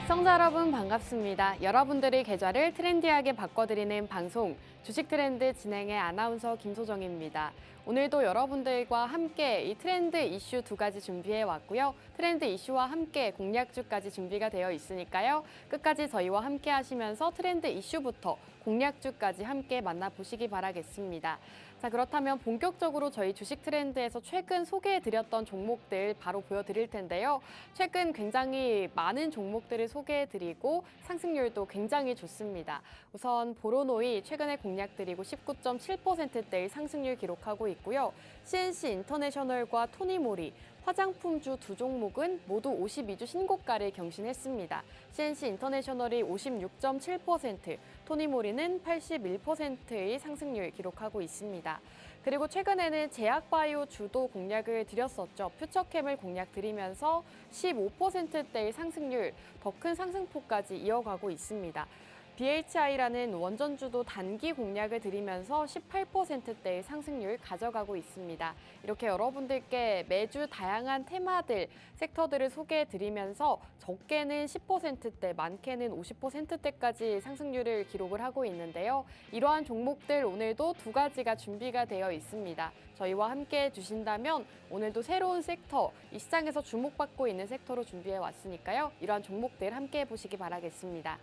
시청자 여러분 반갑습니다. 여러분들의 계좌를 트렌디하게 바꿔드리는 방송 주식 트렌드 진행의 아나운서 김소정입니다. 오늘도 여러분들과 함께 이 트렌드 이슈 두 가지 준비해 왔고요. 트렌드 이슈와 함께 공략주까지 준비가 되어 있으니까요. 끝까지 저희와 함께 하시면서 트렌드 이슈부터 공략주까지 함께 만나보시기 바라겠습니다. 자, 그렇다면 본격적으로 저희 주식 트렌드에서 최근 소개해드렸던 종목들 바로 보여드릴 텐데요. 최근 굉장히 많은 종목들을 소개해드리고 상승률도 굉장히 좋습니다. 우선 보로노이 최근에 공략드리고 19.7%대의 상승률 기록하고 있고요. CNC 인터내셔널과 토니모리, 화장품주 두 종목은 모두 52주 신고가를 경신했습니다. CNC 인터내셔널이 56.7%, 토니모리는 81%의 상승률 기록하고 있습니다. 그리고 최근에는 제약바이오 주도 공략을 드렸었죠. 퓨처캠을 공략드리면서 15%대의 상승률, 더 큰 상승폭까지 이어가고 있습니다. BHI라는 원전주도 단기 공략을 드리면서 18%대의 상승률 가져가고 있습니다. 이렇게 여러분들께 매주 다양한 테마들, 섹터들을 소개해드리면서 적게는 10%대, 많게는 50%대까지 상승률을 기록을 하고 있는데요. 이러한 종목들 오늘도 두 가지가 준비가 되어 있습니다. 저희와 함께 해주신다면 오늘도 새로운 섹터, 이 시장에서 주목받고 있는 섹터로 준비해 왔으니까요. 이러한 종목들 함께 해보시기 바라겠습니다.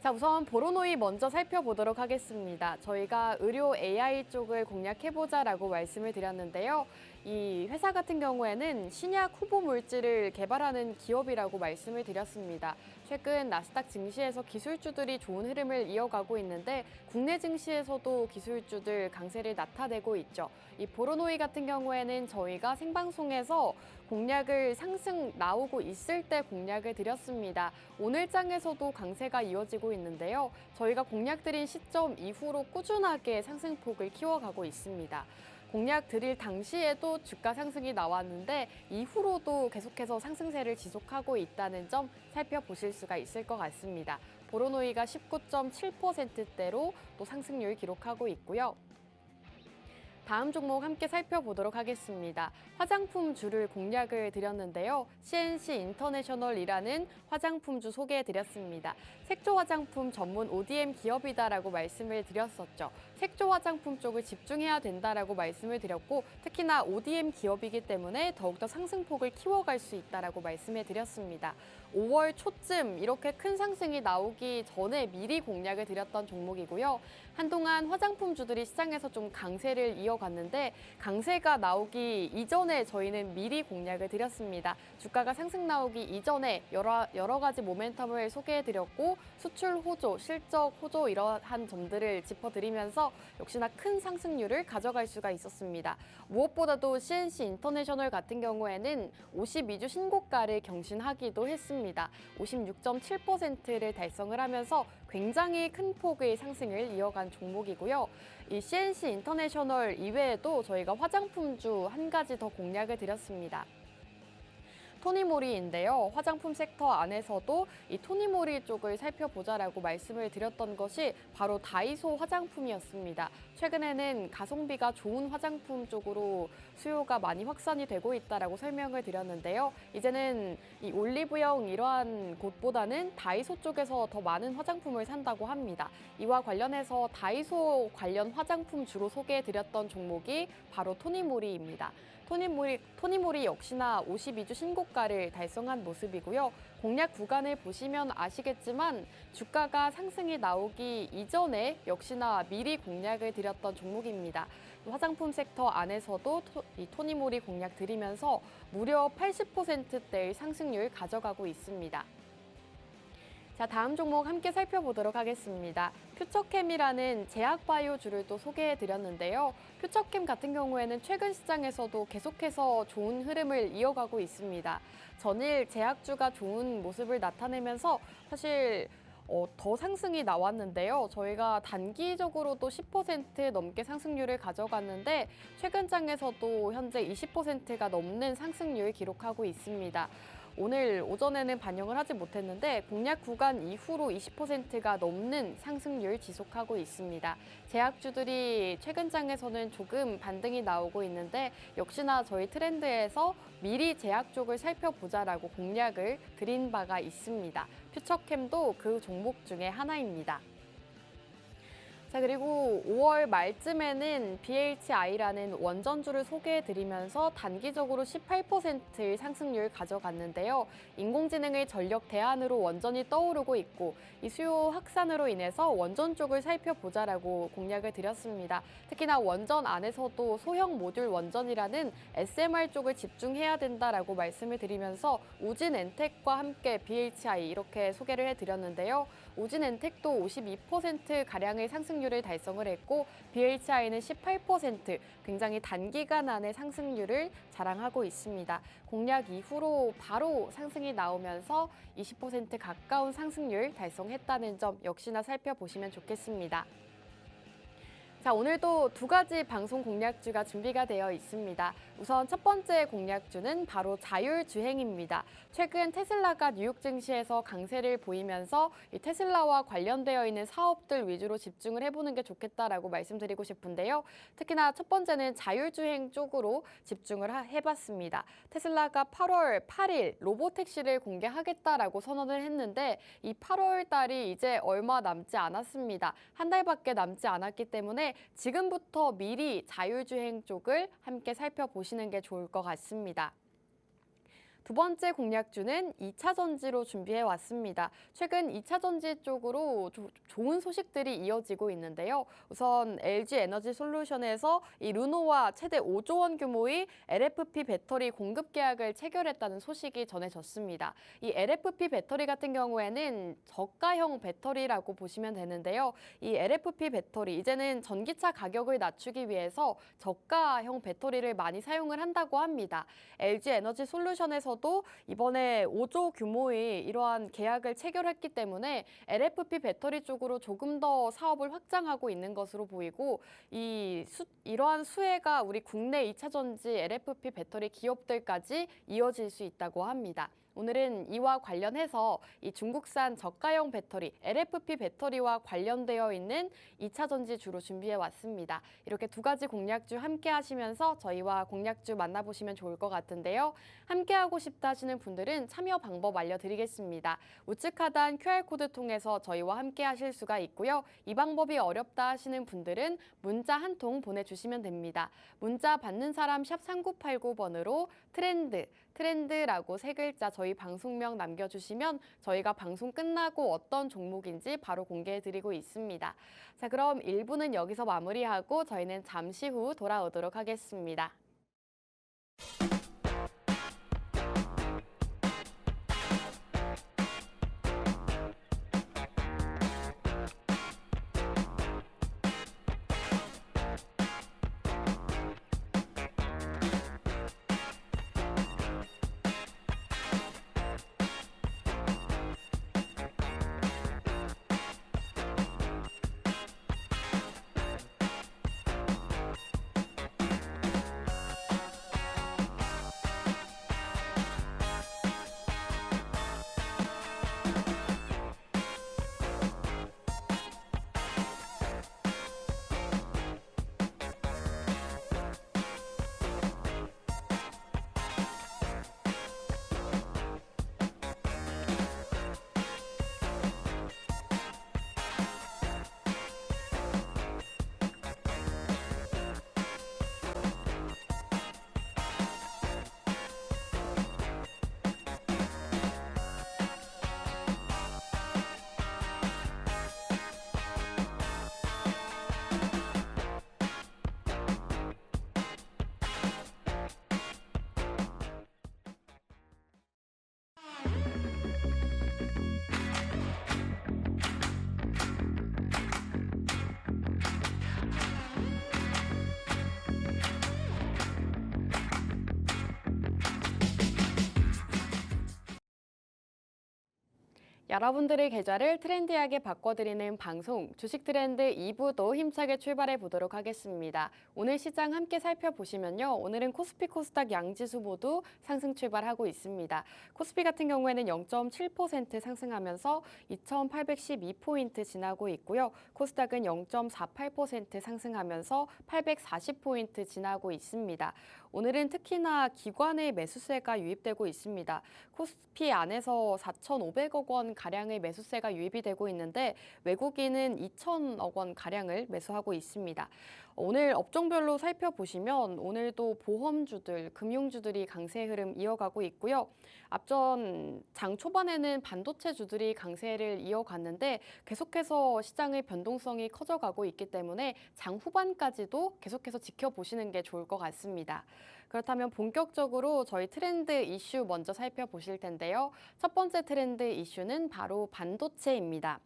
자, 우선 보로노이 먼저 살펴보도록 하겠습니다. 저희가 의료 AI 쪽을 공략해보자라고 말씀을 드렸는데요. 이 회사 같은 경우에는 신약 후보 물질을 개발하는 기업이라고 말씀을 드렸습니다. 최근 나스닥 증시에서 기술주들이 좋은 흐름을 이어가고 있는데 국내 증시에서도 기술주들 강세를 나타내고 있죠. 이 보로노이 같은 경우에는 저희가 생방송에서 공략을 상승 나오고 있을 때 공략을 드렸습니다. 오늘 장에서도 강세가 이어지고 있는데요. 저희가 공략드린 시점 이후로 꾸준하게 상승폭을 키워가고 있습니다. 공략 드릴 당시에도 주가 상승이 나왔는데 이후로도 계속해서 상승세를 지속하고 있다는 점 살펴보실 수가 있을 것 같습니다. 보로노이가 19.7%대로 또 상승률 기록하고 있고요. 다음 종목 함께 살펴보도록 하겠습니다. 화장품주를 공략을 드렸는데요. CNC 인터내셔널이라는 화장품주 소개해드렸습니다. 색조 화장품 전문 ODM 기업이다라고 말씀을 드렸었죠. 색조 화장품 쪽을 집중해야 된다라고 말씀을 드렸고 특히나 ODM 기업이기 때문에 더욱더 상승폭을 키워갈 수 있다라고 말씀을 드렸습니다. 5월 초쯤 이렇게 큰 상승이 나오기 전에 미리 공략을 드렸던 종목이고요. 한동안 화장품주들이 시장에서 좀 강세를 이어갔는데 강세가 나오기 이전에 저희는 미리 공략을 드렸습니다. 주가가 상승 나오기 이전에 여러 가지 모멘텀을 소개해드렸고 수출 호조, 실적 호조 이러한 점들을 짚어드리면서 역시나 큰 상승률을 가져갈 수가 있었습니다. 무엇보다도 CNC 인터내셔널 같은 경우에는 52주 신고가를 경신하기도 했습니다. 56.7%를 달성을 하면서 굉장히 큰 폭의 상승을 이어간 종목이고요. 이 CNC 인터내셔널 이외에도 저희가 화장품주 한 가지 더 공략을 드렸습니다. 토니모리인데요. 화장품 섹터 안에서도 이 토니모리 쪽을 살펴보자라고 말씀을 드렸던 것이 바로 다이소 화장품이었습니다. 최근에는 가성비가 좋은 화장품 쪽으로 수요가 많이 확산이 되고 있다라고 설명을 드렸는데요. 이제는 이 올리브영 이러한 곳보다는 다이소 쪽에서 더 많은 화장품을 산다고 합니다. 이와 관련해서 다이소 관련 화장품 주로 소개해드렸던 종목이 바로 토니모리입니다. 토니모리 역시나 52주 신고가를 달성한 모습이고요. 공략 구간을 보시면 아시겠지만 주가가 상승이 나오기 이전에 역시나 미리 공략을 드렸던 종목입니다. 화장품 섹터 안에서도 이 토니모리 공략 드리면서 무려 80%대의 상승률 가져가고 있습니다. 자, 다음 종목 함께 살펴보도록 하겠습니다. 퓨처캠이라는 제약바이오주를 또 소개해드렸는데요. 퓨처캠 같은 경우에는 최근 시장에서도 계속해서 좋은 흐름을 이어가고 있습니다. 전일 제약주가 좋은 모습을 나타내면서 사실 더 상승이 나왔는데요. 저희가 단기적으로도 10% 넘게 상승률을 가져갔는데 최근 장에서도 현재 20%가 넘는 상승률을 기록하고 있습니다. 오늘 오전에는 반영을 하지 못했는데 공략 구간 이후로 20%가 넘는 상승률 지속하고 있습니다. 제약주들이 최근 장에서는 조금 반등이 나오고 있는데 역시나 저희 트렌드에서 미리 제약 쪽을 살펴보자라고 공략을 드린 바가 있습니다. 퓨처캠도 그 종목 중에 하나입니다. 자, 그리고 5월 말쯤에는 BHI라는 원전주를 소개해드리면서 단기적으로 18%의 상승률 가져갔는데요. 인공지능의 전력 대안으로 원전이 떠오르고 있고 이 수요 확산으로 인해서 원전 쪽을 살펴보자라고 공략을 드렸습니다. 특히나 원전 안에서도 소형 모듈 원전이라는 SMR 쪽을 집중해야 된다라고 말씀을 드리면서 우진엔텍과 함께 BHI 이렇게 소개를 해드렸는데요. 우진엔텍도 52%가량의 상승률을 달성을 했고 BHI는 18% 굉장히 단기간 안에 상승률을 자랑하고 있습니다. 공략 이후로 바로 상승이 나오면서 20% 가까운 상승률 달성했다는 점 역시나 살펴보시면 좋겠습니다. 자, 오늘도 두 가지 방송 공략주가 준비가 되어 있습니다. 우선 첫 번째 공략주는 바로 자율주행입니다. 최근 테슬라가 뉴욕 증시에서 강세를 보이면서 이 테슬라와 관련되어 있는 사업들 위주로 집중을 해보는 게 좋겠다라고 말씀드리고 싶은데요. 특히나 첫 번째는 자율주행 쪽으로 집중을 해봤습니다. 테슬라가 8월 8일 로보택시를 공개하겠다라고 선언을 했는데 이 8월 달이 이제 얼마 남지 않았습니다. 한 달밖에 남지 않았기 때문에 지금부터 미리 자율주행 쪽을 함께 살펴보시는 게 좋을 것 같습니다. 두 번째 공략주는 2차 전지로 준비해 왔습니다. 최근 2차 전지 쪽으로 좋은 소식들이 이어지고 있는데요. 우선 LG 에너지 솔루션에서 이 르노와 최대 5조 원 규모의 LFP 배터리 공급 계약을 체결했다는 소식이 전해졌습니다. 이 LFP 배터리 같은 경우에는 저가형 배터리라고 보시면 되는데요. 이 LFP 배터리 이제는 전기차 가격을 낮추기 위해서 저가형 배터리를 많이 사용을 한다고 합니다. LG 에너지 솔루션에서 도 이번에 5조 규모의 이러한 계약을 체결했기 때문에 LFP 배터리 쪽으로 조금 더 사업을 확장하고 있는 것으로 보이고 이러한 수혜가 우리 국내 2차 전지 LFP 배터리 기업들까지 이어질 수 있다고 합니다. 오늘은 이와 관련해서 이 중국산 저가형 배터리, LFP 배터리와 관련되어 있는 2차 전지 주로 준비해 왔습니다. 이렇게 두 가지 공략주 함께 하시면서 저희와 공략주 만나보시면 좋을 것 같은데요. 함께 하고 싶다 하시는 분들은 참여 방법 알려드리겠습니다. 우측 하단 QR코드 통해서 저희와 함께 하실 수가 있고요. 이 방법이 어렵다 하시는 분들은 문자 한 통 보내주시면 됩니다. 문자 받는 사람 샵 3989번으로 트렌드라고 세 글자 저희 방송명 남겨주시면 저희가 방송 끝나고 어떤 종목인지 바로 공개해드리고 있습니다. 자, 그럼 1부는 여기서 마무리하고 저희는 잠시 후 돌아오도록 하겠습니다. 여러분들의 계좌를 트렌디하게 바꿔드리는 방송 주식 트렌드 2부도 힘차게 출발해 보도록 하겠습니다. 오늘 시장 함께 살펴보시면요. 오늘은 코스피 코스닥 양지수 모두 상승 출발하고 있습니다. 코스피 같은 경우에는 0.7% 상승하면서 2,812포인트 지나고 있고요. 코스닥은 0.48% 상승하면서 840포인트 지나고 있습니다. 오늘은 특히나 기관의 매수세가 유입되고 있습니다. 코스피 안에서 4,500억 원 가량의 매수세가 유입이 되고 있는데 외국인은 2천억 원 가량을 매수하고 있습니다. 오늘 업종별로 살펴보시면 오늘도 보험주들, 금융주들이 강세 흐름 이어가고 있고요. 앞전 장 초반에는 반도체주들이 강세를 이어갔는데 계속해서 시장의 변동성이 커져가고 있기 때문에 장 후반까지도 계속해서 지켜보시는 게 좋을 것 같습니다. 그렇다면 본격적으로 저희 트렌드 이슈 먼저 살펴보실 텐데요. 첫 번째 트렌드 이슈는 바로 반도체입니다.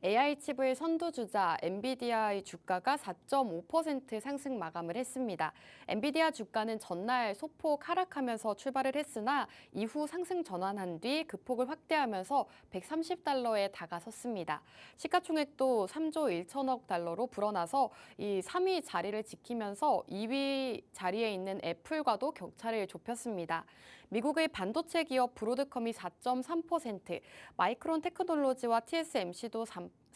AI 칩을 선두주자 엔비디아의 주가가 4.5% 상승 마감을 했습니다. 엔비디아 주가는 전날 소폭 하락하면서 출발을 했으나 이후 상승 전환한 뒤 급폭을 확대하면서 130달러에 다가섰습니다. 시가총액도 3조 1천억 달러로 불어나서 이 3위 자리를 지키면서 2위 자리에 있는 애플과도 격차를 좁혔습니다. 미국의 반도체 기업 브로드컴이 4.3%, 마이크론 테크놀로지와 TSMC도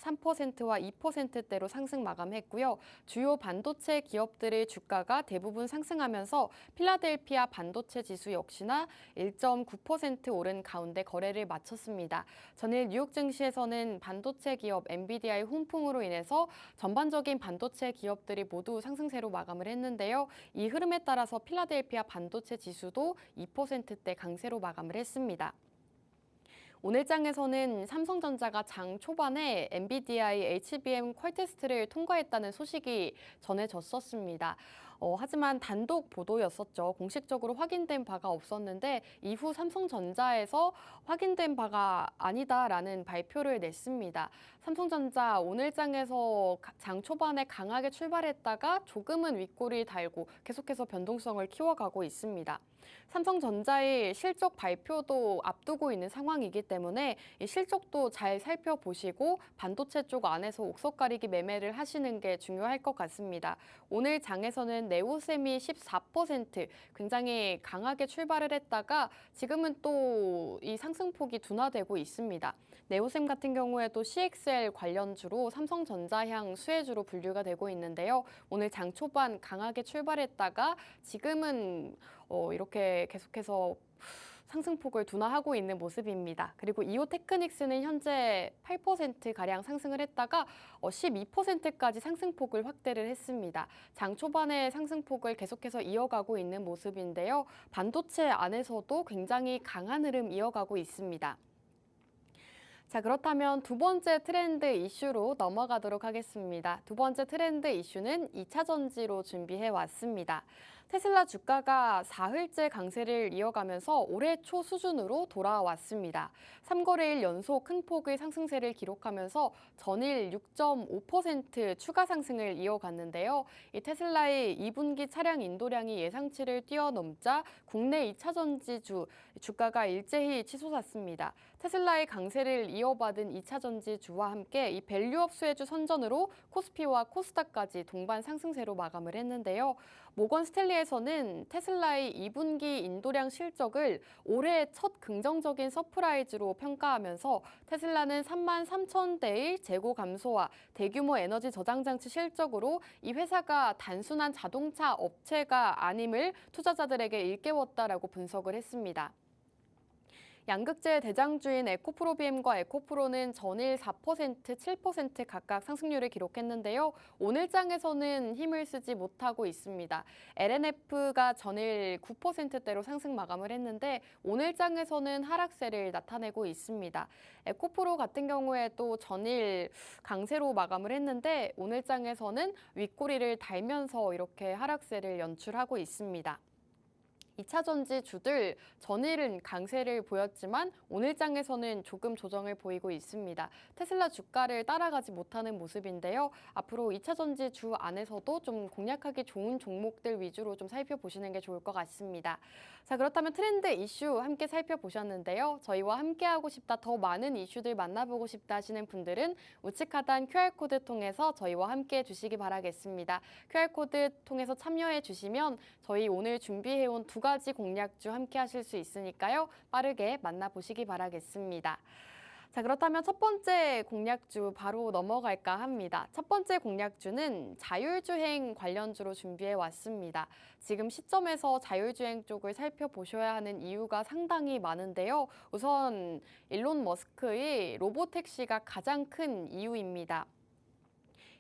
3%와 2%대로 상승 마감했고요. 주요 반도체 기업들의 주가가 대부분 상승하면서 필라델피아 반도체 지수 역시나 1.9% 오른 가운데 거래를 마쳤습니다. 전일 뉴욕 증시에서는 반도체 기업 엔비디아의 훈풍으로 인해서 전반적인 반도체 기업들이 모두 상승세로 마감을 했는데요. 이 흐름에 따라서 필라델피아 반도체 지수도 2%대 강세로 마감을 했습니다. 오늘 장에서는 삼성전자가 장 초반에 엔비디아의 HBM 퀄 테스트를 통과했다는 소식이 전해졌었습니다. 하지만 단독 보도였었죠. 공식적으로 확인된 바가 없었는데 이후 삼성전자에서 확인된 바가 아니다라는 발표를 냈습니다. 삼성전자 오늘 장에서 장 초반에 강하게 출발했다가 조금은 윗골이 달고 계속해서 변동성을 키워가고 있습니다. 삼성전자의 실적 발표도 앞두고 있는 상황이기 때문에 이 실적도 잘 살펴보시고 반도체 쪽 안에서 옥석 가리기 매매를 하시는 게 중요할 것 같습니다. 오늘 장에서는 네오셈이 14% 굉장히 강하게 출발을 했다가 지금은 또 이 상승폭이 둔화되고 있습니다. 네오셈 같은 경우에도 CXL 관련주로 삼성전자향 수혜주로 분류가 되고 있는데요. 오늘 장 초반 강하게 출발했다가 지금은 이렇게 계속해서 상승폭을 둔화하고 있는 모습입니다. 그리고 이오테크닉스는 현재 8%가량 상승을 했다가 12%까지 상승폭을 확대를 했습니다. 장 초반에 상승폭을 계속해서 이어가고 있는 모습인데요. 반도체 안에서도 굉장히 강한 흐름 이어가고 있습니다. 자, 그렇다면 두 번째 트렌드 이슈로 넘어가도록 하겠습니다. 두 번째 트렌드 이슈는 2차 전지로 준비해 왔습니다. 테슬라 주가가 사흘째 강세를 이어가면서 올해 초 수준으로 돌아왔습니다. 3거래일 연속 큰 폭의 상승세를 기록하면서 전일 6.5% 추가 상승을 이어갔는데요. 이 테슬라의 2분기 차량 인도량이 예상치를 뛰어넘자 국내 2차 전지주 주가가 일제히 치솟았습니다. 테슬라의 강세를 이어받은 2차 전지주와 함께 이 밸류업 수혜주 선전으로 코스피와 코스닥까지 동반 상승세로 마감을 했는데요. 모건 스탠리에서는 테슬라의 2분기 인도량 실적을 올해 첫 긍정적인 서프라이즈로 평가하면서 테슬라는 33,000대의 재고 감소와 대규모 에너지 저장 장치 실적으로 이 회사가 단순한 자동차 업체가 아님을 투자자들에게 일깨웠다라고 분석을 했습니다. 양극재 대장주인 에코프로비엠과 에코프로는 전일 4%, 7% 각각 상승률을 기록했는데요. 오늘 장에서는 힘을 쓰지 못하고 있습니다. LNF가 전일 9%대로 상승 마감을 했는데 오늘 장에서는 하락세를 나타내고 있습니다. 에코프로 같은 경우에도 전일 강세로 마감을 했는데 오늘 장에서는 윗꼬리를 달면서 이렇게 하락세를 연출하고 있습니다. 2차 전지 주들 전일은 강세를 보였지만 오늘장에서는 조금 조정을 보이고 있습니다. 테슬라 주가를 따라가지 못하는 모습인데요. 앞으로 2차 전지 주 안에서도 좀 공략하기 좋은 종목들 위주로 좀 살펴보시는 게 좋을 것 같습니다. 자, 그렇다면 트렌드 이슈 함께 살펴보셨는데요. 저희와 함께하고 싶다, 더 많은 이슈들 만나보고 싶다 하시는 분들은 우측 하단 QR코드 통해서 저희와 함께 해주시기 바라겠습니다. QR코드 통해서 참여해 주시면 저희 오늘 준비해온 두 가지 공략주 함께 하실 수 있으니까요. 빠르게 만나보시기 바라겠습니다. 자, 그렇다면 첫 번째 공략주 바로 넘어갈까 합니다. 첫 번째 공략주는 자율주행 관련주로 준비해 왔습니다. 지금 시점에서 자율주행 쪽을 살펴보셔야 하는 이유가 상당히 많은데요. 우선 일론 머스크의 로보택시가 가장 큰 이유입니다.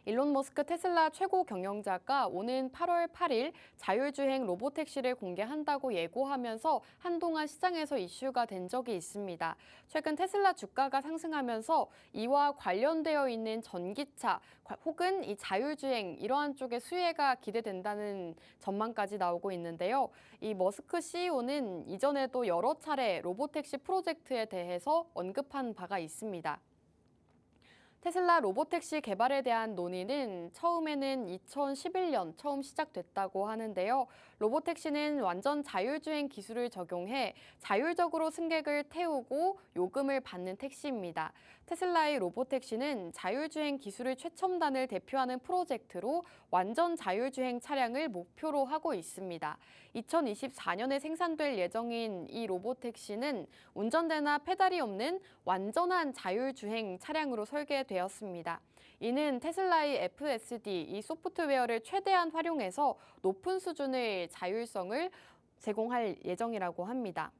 일론 머스크 테슬라 최고 경영자가 오는 8월 8일 자율주행 로보택시를 공개한다고 예고하면서 한동안 시장에서 이슈가 된 적이 있습니다. 최근 테슬라 주가가 상승하면서 이와 관련되어 있는 전기차 혹은 이 자율주행 이러한 쪽의 수혜가 기대된다는 전망까지 나오고 있는데요. 이 머스크 CEO는 이전에도 여러 차례 로보택시 프로젝트에 대해서 언급한 바가 있습니다. 테슬라 로보택시 개발에 대한 논의는 처음에는 2011년 처음 시작됐다고 하는데요. 로보택시는 완전 자율주행 기술을 적용해 자율적으로 승객을 태우고 요금을 받는 택시입니다. 테슬라의 로보택시는 자율주행 기술의 최첨단을 대표하는 프로젝트로 완전 자율주행 차량을 목표로 하고 있습니다. 2024년에 생산될 예정인 이 로보택시는 운전대나 페달이 없는 완전한 자율주행 차량으로 설계되었습니다. 이는 테슬라의 FSD, 이 소프트웨어를 최대한 활용해서 높은 수준의 자율성을 제공할 예정이라고 합니다.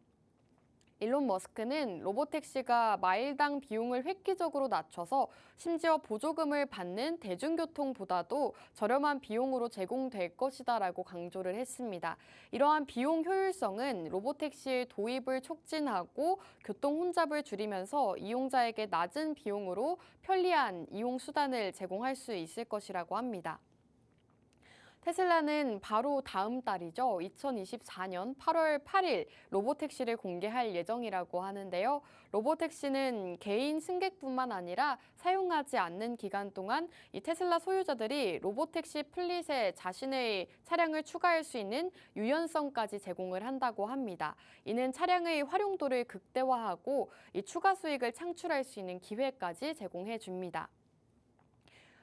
일론 머스크는 로보택시가 마일당 비용을 획기적으로 낮춰서 심지어 보조금을 받는 대중교통보다도 저렴한 비용으로 제공될 것이다라고 강조를 했습니다. 이러한 비용 효율성은 로보택시의 도입을 촉진하고 교통 혼잡을 줄이면서 이용자에게 낮은 비용으로 편리한 이용 수단을 제공할 수 있을 것이라고 합니다. 테슬라는 바로 다음 달이죠. 2024년 8월 8일 로보택시를 공개할 예정이라고 하는데요. 로보택시는 개인 승객뿐만 아니라 사용하지 않는 기간 동안 이 테슬라 소유자들이 로보택시 플릿에 자신의 차량을 추가할 수 있는 유연성까지 제공을 한다고 합니다. 이는 차량의 활용도를 극대화하고 이 추가 수익을 창출할 수 있는 기회까지 제공해 줍니다.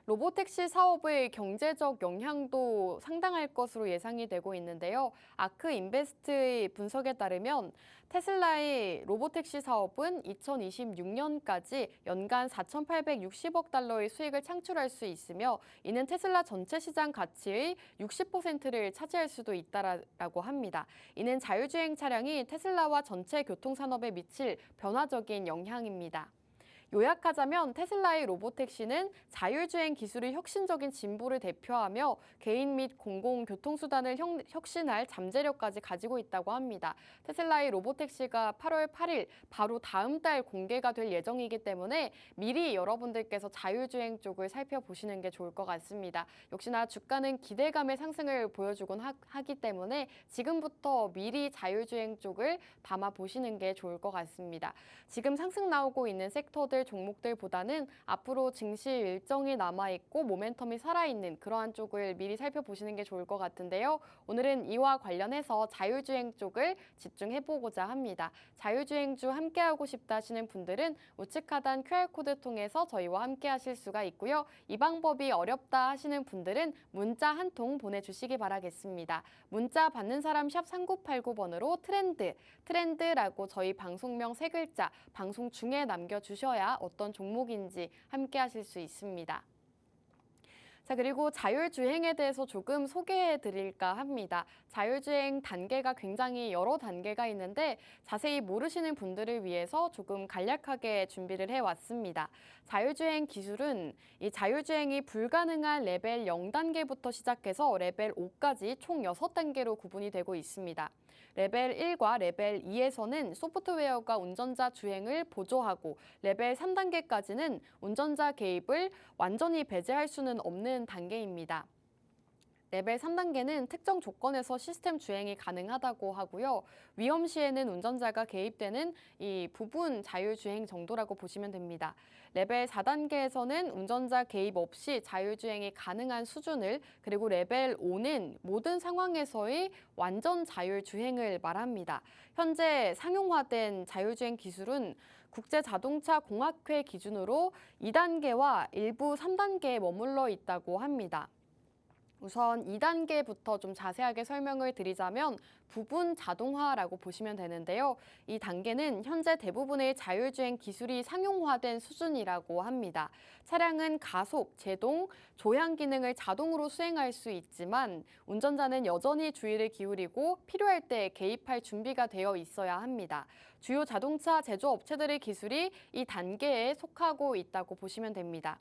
로보택시 사업의 경제적 영향도 상당할 것으로 예상이 되고 있는데요. 아크인베스트의 분석에 따르면 테슬라의 로보택시 사업은 2026년까지 연간 4,860억 달러의 수익을 창출할 수 있으며 이는 테슬라 전체 시장 가치의 60%를 차지할 수도 있다라고 합니다. 이는 자율주행 차량이 테슬라와 전체 교통산업에 미칠 변화적인 영향입니다. 요약하자면 테슬라의 로보택시는 자율주행 기술의 혁신적인 진보를 대표하며 개인 및 공공교통수단을 혁신할 잠재력까지 가지고 있다고 합니다. 테슬라의 로보택시가 8월 8일 바로 다음 달 공개가 될 예정이기 때문에 미리 여러분들께서 자율주행 쪽을 살펴보시는 게 좋을 것 같습니다. 역시나 주가는 기대감의 상승을 보여주곤 하기 때문에 지금부터 미리 자율주행 쪽을 담아보시는 게 좋을 것 같습니다. 지금 상승 나오고 있는 섹터들 종목들보다는 앞으로 증시 일정이 남아있고 모멘텀이 살아있는 그러한 쪽을 미리 살펴보시는 게 좋을 것 같은데요. 오늘은 이와 관련해서 자율주행 쪽을 집중해보고자 합니다. 자율주행주 함께하고 싶다 하시는 분들은 우측 하단 QR코드 통해서 저희와 함께 하실 수가 있고요. 이 방법이 어렵다 하시는 분들은 문자 한 통 보내주시기 바라겠습니다. 문자 받는 사람 샵 3989번으로 트렌드라고 저희 방송명 세 글자 방송 중에 남겨주셔야 어떤 종목인지 함께 하실 수 있습니다. 자, 그리고 자율주행에 대해서 조금 소개해 드릴까 합니다. 자율주행 단계가 굉장히 여러 단계가 있는데 자세히 모르시는 분들을 위해서 조금 간략하게 준비를 해왔습니다. 자율주행 기술은 이 자율주행이 불가능한 레벨 0단계부터 시작해서 레벨 5까지 총 6단계로 구분이 되고 있습니다. 레벨 1과 레벨 2에서는 소프트웨어가 운전자 주행을 보조하고 레벨 3단계까지는 운전자 개입을 완전히 배제할 수는 없는 단계입니다. 레벨 3단계는 특정 조건에서 시스템 주행이 가능하다고 하고요. 위험 시에는 운전자가 개입되는 이 부분 자율주행 정도라고 보시면 됩니다. 레벨 4단계에서는 운전자 개입 없이 자율주행이 가능한 수준을, 그리고 레벨 5는 모든 상황에서의 완전 자율주행을 말합니다. 현재 상용화된 자율주행 기술은 국제자동차공학회 기준으로 2단계와 일부 3단계에 머물러 있다고 합니다. 우선 2단계부터 좀 자세하게 설명을 드리자면 부분 자동화라고 보시면 되는데요. 이 단계는 현재 대부분의 자율주행 기술이 상용화된 수준이라고 합니다. 차량은 가속, 제동, 조향 기능을 자동으로 수행할 수 있지만 운전자는 여전히 주의를 기울이고 필요할 때 개입할 준비가 되어 있어야 합니다. 주요 자동차 제조업체들의 기술이 이 단계에 속하고 있다고 보시면 됩니다.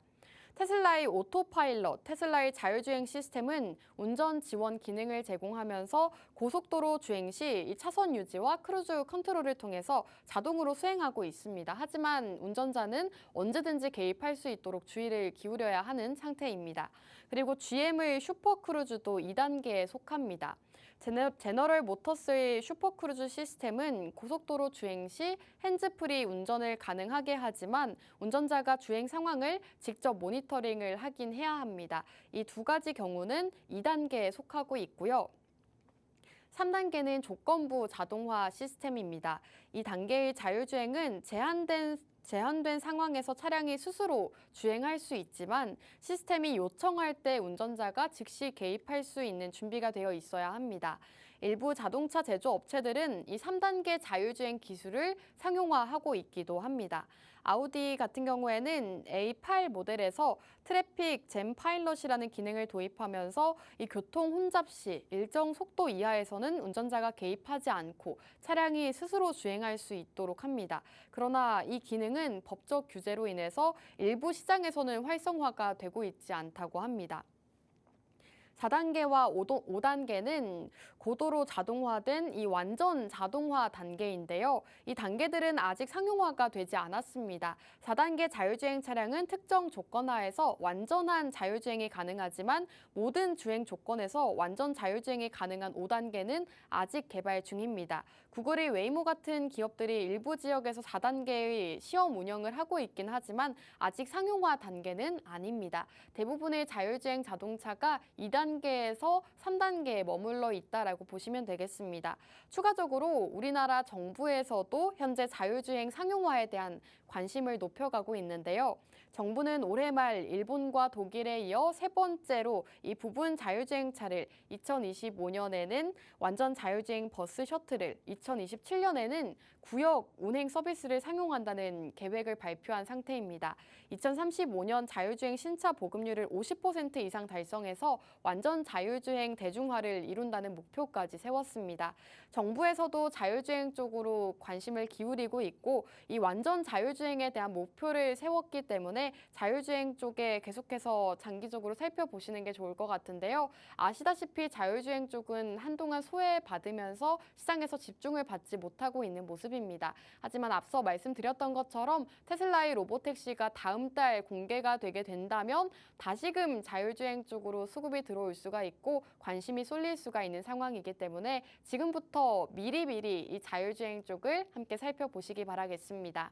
테슬라의 오토파일럿, 테슬라의 자율주행 시스템은 운전 지원 기능을 제공하면서 고속도로 주행 시 이 차선 유지와 크루즈 컨트롤을 통해서 자동으로 수행하고 있습니다. 하지만 운전자는 언제든지 개입할 수 있도록 주의를 기울여야 하는 상태입니다. 그리고 GM의 슈퍼크루즈도 2단계에 속합니다. 제너럴 모터스의 슈퍼크루즈 시스템은 고속도로 주행 시 핸즈프리 운전을 가능하게 하지만 운전자가 주행 상황을 직접 모니터링을 하긴 해야 합니다. 이 두 가지 경우는 2단계에 속하고 있고요. 3단계는 조건부 자동화 시스템입니다. 이 단계의 자율주행은 제한된 상황에서 차량이 스스로 주행할 수 있지만 시스템이 요청할 때 운전자가 즉시 개입할 수 있는 준비가 되어 있어야 합니다. 일부 자동차 제조업체들은 이 3단계 자율주행 기술을 상용화하고 있기도 합니다. 아우디 같은 경우에는 A8 모델에서 트래픽 잼 파일럿이라는 기능을 도입하면서 이 교통 혼잡 시 일정 속도 이하에서는 운전자가 개입하지 않고 차량이 스스로 주행할 수 있도록 합니다. 그러나 이 기능은 법적 규제로 인해서 일부 시장에서는 활성화가 되고 있지 않다고 합니다. 4단계와 5단계는 고도로 자동화된 이 완전 자동화 단계인데요. 이 단계들은 아직 상용화가 되지 않았습니다. 4단계 자율주행 차량은 특정 조건 하에서 완전한 자율주행이 가능하지만 모든 주행 조건에서 완전 자율주행이 가능한 5단계는 아직 개발 중입니다. 구글의 웨이모 같은 기업들이 일부 지역에서 4단계의 시험 운영을 하고 있긴 하지만 아직 상용화 단계는 아닙니다. 대부분의 자율주행 자동차가 2단계에서 3단계에 머물러 있다라고 보시면 되겠습니다. 추가적으로 우리나라 정부에서도 현재 자율주행 상용화에 대한 관심을 높여가고 있는데요. 정부는 올해 말 일본과 독일에 이어 세 번째로 이 부분 자율주행차를 2025년에는 완전 자율주행 버스 셔틀을 2027년에는 구역 운행 서비스를 상용한다는 계획을 발표한 상태입니다. 2035년 자율주행 신차 보급률을 50% 이상 달성해서 완전 자율주행 대중화를 이룬다는 목표까지 세웠습니다. 정부에서도 자율주행 쪽으로 관심을 기울이고 있고 이 완전 자율주행에 대한 목표를 세웠기 때문에 자율주행 쪽에 계속해서 장기적으로 살펴보시는 게 좋을 것 같은데요. 아시다시피 자율주행 쪽은 한동안 소외받으면서 시장에서 집중을 받지 못하고 있는 모습입니다. 하지만 앞서 말씀드렸던 것처럼 테슬라의 로보택시가 다음 달 공개가 되게 된다면 다시금 자율주행 쪽으로 수급이 들어올 수가 있고 관심이 쏠릴 수가 있는 상황이기 때문에 지금부터 미리미리 이 자율주행 쪽을 함께 살펴보시기 바라겠습니다.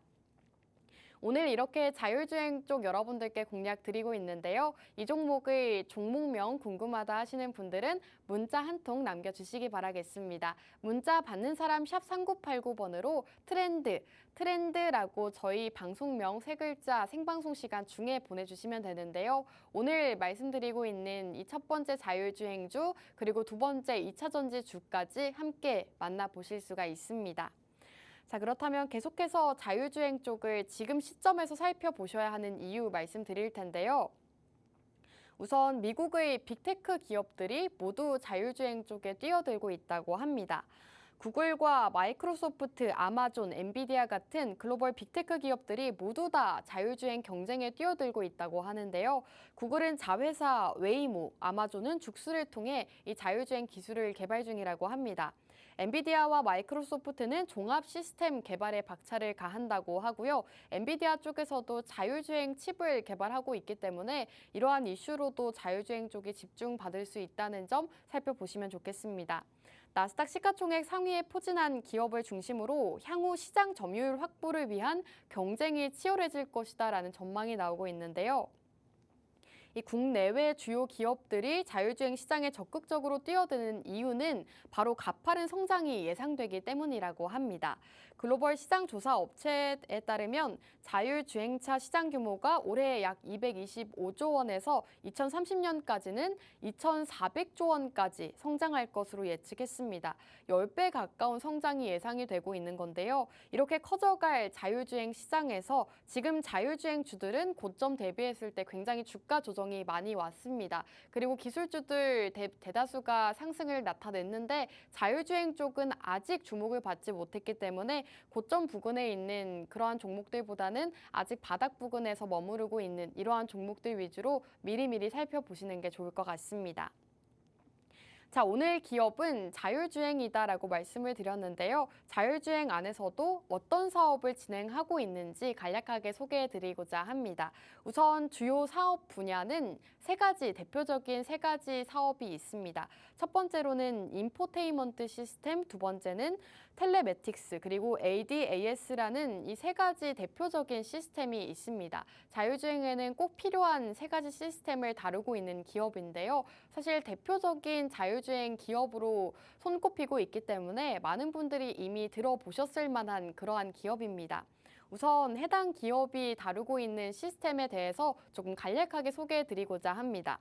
오늘 이렇게 자율주행 쪽 여러분들께 공략 드리고 있는데요. 이 종목의 종목명 궁금하다 하시는 분들은 문자 한 통 남겨주시기 바라겠습니다. 문자 받는 사람 샵 3989번으로 트렌드라고 저희 방송명 세 글자 생방송 시간 중에 보내주시면 되는데요. 오늘 말씀드리고 있는 이 첫 번째 자율주행주 그리고 두 번째 2차 전지주까지 함께 만나보실 수가 있습니다. 자, 그렇다면 계속해서 자율주행 쪽을 지금 시점에서 살펴보셔야 하는 이유 말씀드릴 텐데요. 우선 미국의 빅테크 기업들이 모두 자율주행 쪽에 뛰어들고 있다고 합니다. 구글과 마이크로소프트, 아마존, 엔비디아 같은 글로벌 빅테크 기업들이 모두 다 자율주행 경쟁에 뛰어들고 있다고 하는데요. 구글은 자회사 웨이모, 아마존은 죽수를 통해 이 자율주행 기술을 개발 중이라고 합니다. 엔비디아와 마이크로소프트는 종합 시스템 개발에 박차를 가한다고 하고요. 엔비디아 쪽에서도 자율주행 칩을 개발하고 있기 때문에 이러한 이슈로도 자율주행 쪽이 집중받을 수 있다는 점 살펴보시면 좋겠습니다. 나스닥 시가총액 상위에 포진한 기업을 중심으로 향후 시장 점유율 확보를 위한 경쟁이 치열해질 것이다라는 전망이 나오고 있는데요. 이 국내외 주요 기업들이 자율주행 시장에 적극적으로 뛰어드는 이유는 바로 가파른 성장이 예상되기 때문이라고 합니다. 글로벌 시장 조사 업체에 따르면 자율주행차 시장 규모가 올해 약 225조 원에서 2030년까지는 2,400조 원까지 성장할 것으로 예측했습니다. 10배 가까운 성장이 예상이 되고 있는 건데요. 이렇게 커져갈 자율주행 시장에서 지금 자율주행주들은 고점 대비했을 때 굉장히 주가 조정이 많이 왔습니다. 그리고 기술주들 대다수가 상승을 나타냈는데 자율주행 쪽은 아직 주목을 받지 못했기 때문에 고점 부근에 있는 그러한 종목들보다는 아직 바닥 부근에서 머무르고 있는 이러한 종목들 위주로 미리미리 살펴보시는 게 좋을 것 같습니다. 자, 오늘 기업은 자율주행이다라고 말씀을 드렸는데요. 자율주행 안에서도 어떤 사업을 진행하고 있는지 간략하게 소개해드리고자 합니다. 우선 주요 사업 분야는 대표적인 세 가지 사업이 있습니다. 첫 번째로는 인포테인먼트 시스템, 두 번째는 텔레매틱스, 그리고 ADAS라는 이 세 가지 대표적인 시스템이 있습니다. 자율주행에는 꼭 필요한 세 가지 시스템을 다루고 있는 기업인데요. 사실 대표적인 자율주행 기업으로 손꼽히고 있기 때문에 많은 분들이 이미 들어보셨을 만한 그러한 기업입니다. 우선 해당 기업이 다루고 있는 시스템에 대해서 조금 간략하게 소개해드리고자 합니다.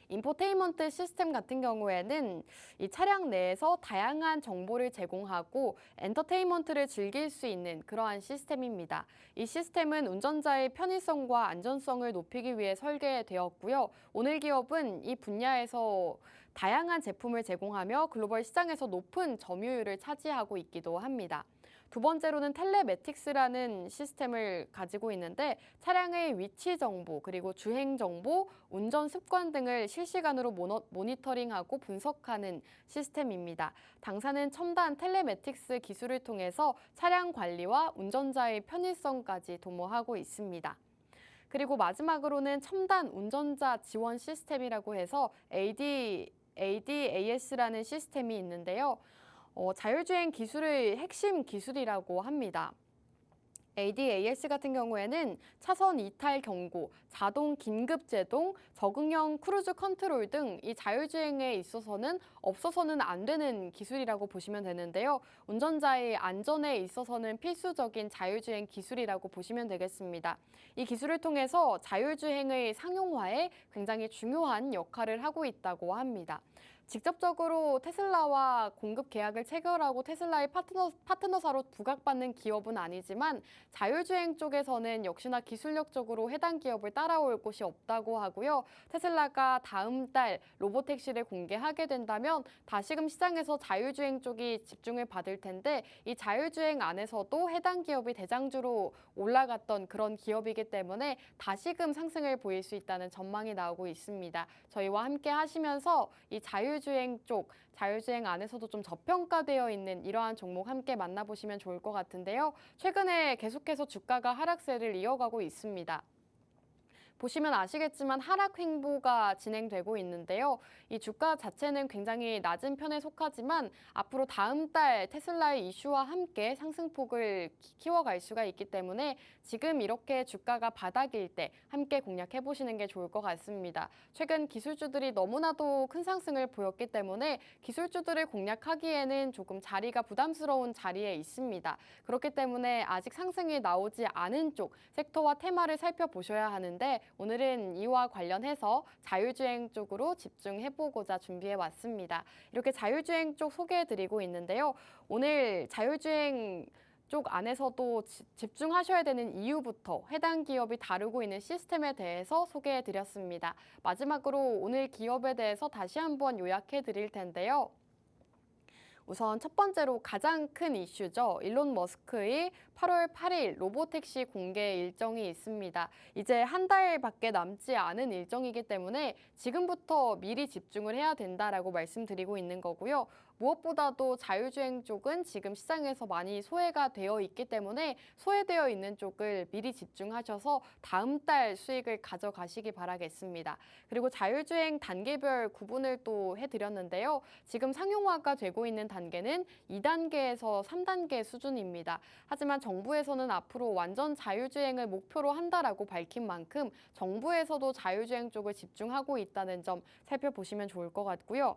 인포테인먼트 시스템 같은 경우에는 이 차량 내에서 다양한 정보를 제공하고 엔터테인먼트를 즐길 수 있는 그러한 시스템입니다. 이 시스템은 운전자의 편의성과 안전성을 높이기 위해 설계되었고요. 오늘 기업은 이 분야에서 다양한 제품을 제공하며 글로벌 시장에서 높은 점유율을 차지하고 있기도 합니다. 두 번째로는 텔레매틱스라는 시스템을 가지고 있는데 차량의 위치 정보, 그리고 주행 정보, 운전 습관 등을 실시간으로 모니터링하고 분석하는 시스템입니다. 당사는 첨단 텔레매틱스 기술을 통해서 차량 관리와 운전자의 편의성까지 도모하고 있습니다. 그리고 마지막으로는 첨단 운전자 지원 시스템이라고 해서 ADAS라는 시스템이 있는데요. 자율주행 기술의 핵심 기술이라고 합니다. ADAS 같은 경우에는 차선 이탈 경고, 자동 긴급 제동, 적응형 크루즈 컨트롤 등 이 자율주행에 있어서는 없어서는 안 되는 기술이라고 보시면 되는데요. 운전자의 안전에 있어서는 필수적인 자율주행 기술이라고 보시면 되겠습니다. 이 기술을 통해서 자율주행의 상용화에 굉장히 중요한 역할을 하고 있다고 합니다. 직접적으로 테슬라와 공급 계약을 체결하고 테슬라의 파트너사로 부각받는 기업은 아니지만 자율주행 쪽에서는 역시나 기술력적으로 해당 기업을 따라올 곳이 없다고 하고요. 테슬라가 다음 달 로보택시를 공개하게 된다면 다시금 시장에서 자율주행 쪽이 집중을 받을 텐데 이 자율주행 안에서도 해당 기업이 대장주로 올라갔던 그런 기업이기 때문에 다시금 상승을 보일 수 있다는 전망이 나오고 있습니다. 저희와 함께 하시면서 이 자율주행 안에서도 좀 저평가되어 있는 이러한 종목 함께 만나보시면 좋을 것 같은데요. 최근에 계속해서 주가가 하락세를 이어가고 있습니다. 보시면 아시겠지만 하락 횡보가 진행되고 있는데요. 이 주가 자체는 굉장히 낮은 편에 속하지만 앞으로 다음 달 테슬라의 이슈와 함께 상승폭을 키워갈 수가 있기 때문에 지금 이렇게 주가가 바닥일 때 함께 공략해 보시는 게 좋을 것 같습니다. 최근 기술주들이 너무나도 큰 상승을 보였기 때문에 기술주들을 공략하기에는 조금 자리가 부담스러운 자리에 있습니다. 그렇기 때문에 아직 상승이 나오지 않은 쪽 섹터와 테마를 살펴보셔야 하는데 오늘은 이와 관련해서 자율주행 쪽으로 집중해보고자 준비해왔습니다. 이렇게 자율주행 쪽 소개해드리고 있는데요. 오늘 자율주행 쪽 안에서도 집중하셔야 되는 이유부터 해당 기업이 다루고 있는 시스템에 대해서 소개해드렸습니다. 마지막으로 오늘 기업에 대해서 다시 한번 요약해드릴 텐데요. 우선 첫 번째로 가장 큰 이슈죠. 일론 머스크의 8월 8일 로보택시 공개 일정이 있습니다. 이제 한 달밖에 남지 않은 일정이기 때문에 지금부터 미리 집중을 해야 된다라고 말씀드리고 있는 거고요. 무엇보다도 자율주행 쪽은 지금 시장에서 많이 소외가 되어 있기 때문에 소외되어 있는 쪽을 미리 집중하셔서 다음 달 수익을 가져가시기 바라겠습니다. 그리고 자율주행 단계별 구분을 또 해드렸는데요. 지금 상용화가 되고 있는 단계는 2단계에서 3단계 수준입니다. 하지만 정부에서는 앞으로 완전 자율주행을 목표로 한다라고 밝힌 만큼 정부에서도 자율주행 쪽을 집중하고 있다는 점 살펴보시면 좋을 것 같고요.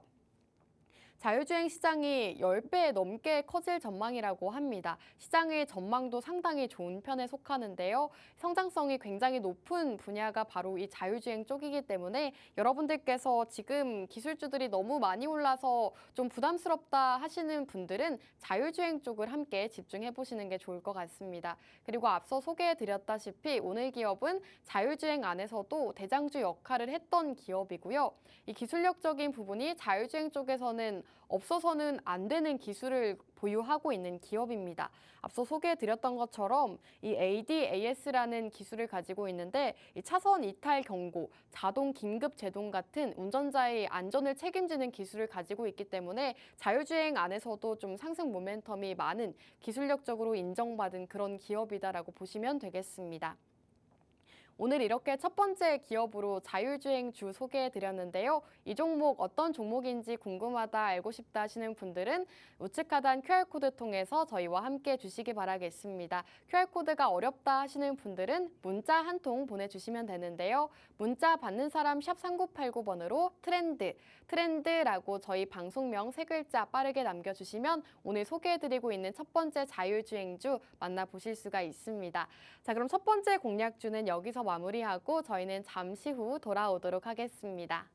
자율주행 시장이 10배 넘게 커질 전망이라고 합니다. 시장의 전망도 상당히 좋은 편에 속하는데요. 성장성이 굉장히 높은 분야가 바로 이 자율주행 쪽이기 때문에 여러분들께서 지금 기술주들이 너무 많이 올라서 좀 부담스럽다 하시는 분들은 자율주행 쪽을 함께 집중해 보시는 게 좋을 것 같습니다. 그리고 앞서 소개해드렸다시피 오늘 기업은 자율주행 안에서도 대장주 역할을 했던 기업이고요. 이 기술력적인 부분이 자율주행 쪽에서는 없어서는 안 되는 기술을 보유하고 있는 기업입니다. 앞서 소개해드렸던 것처럼 이 ADAS라는 기술을 가지고 있는데 이 차선 이탈 경고, 자동 긴급 제동 같은 운전자의 안전을 책임지는 기술을 가지고 있기 때문에 자율주행 안에서도 좀 상승 모멘텀이 많은 기술력적으로 인정받은 그런 기업이다라고 보시면 되겠습니다. 오늘 이렇게 첫 번째 기업으로 자율주행주 소개해드렸는데요. 이 종목 어떤 종목인지 궁금하다, 알고 싶다 하시는 분들은 우측 하단 QR코드 통해서 저희와 함께 주시기 바라겠습니다. QR코드가 어렵다 하시는 분들은 문자 한 통 보내주시면 되는데요. 문자 받는 사람 샵 3989번으로 트렌드라고 저희 방송명 3글자 빠르게 남겨주시면 오늘 소개해드리고 있는 첫 번째 자율주행주 만나보실 수가 있습니다. 자, 그럼 첫 번째 공략주는 여기서 마무리하고 저희는 잠시 후 돌아오도록 하겠습니다.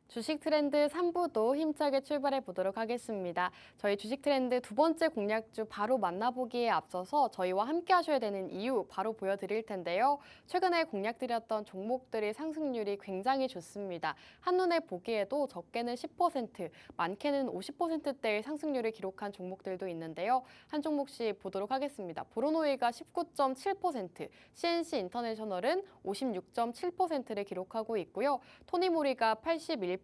주식 트렌드 3부도 힘차게 출발해 보도록 하겠습니다. 저희 주식 트렌드 두 번째 공략주 바로 만나보기에 앞서서 저희와 함께 하셔야 되는 이유 바로 보여드릴 텐데요. 최근에 공략드렸던 종목들의 상승률이 굉장히 좋습니다. 한눈에 보기에도 적게는 10%, 많게는 50%대의 상승률을 기록한 종목들도 있는데요. 한 종목씩 보도록 하겠습니다. 보로노이가 19.7%, CNC 인터내셔널은 56.7%를 기록하고 있고요. 토니모리가 81%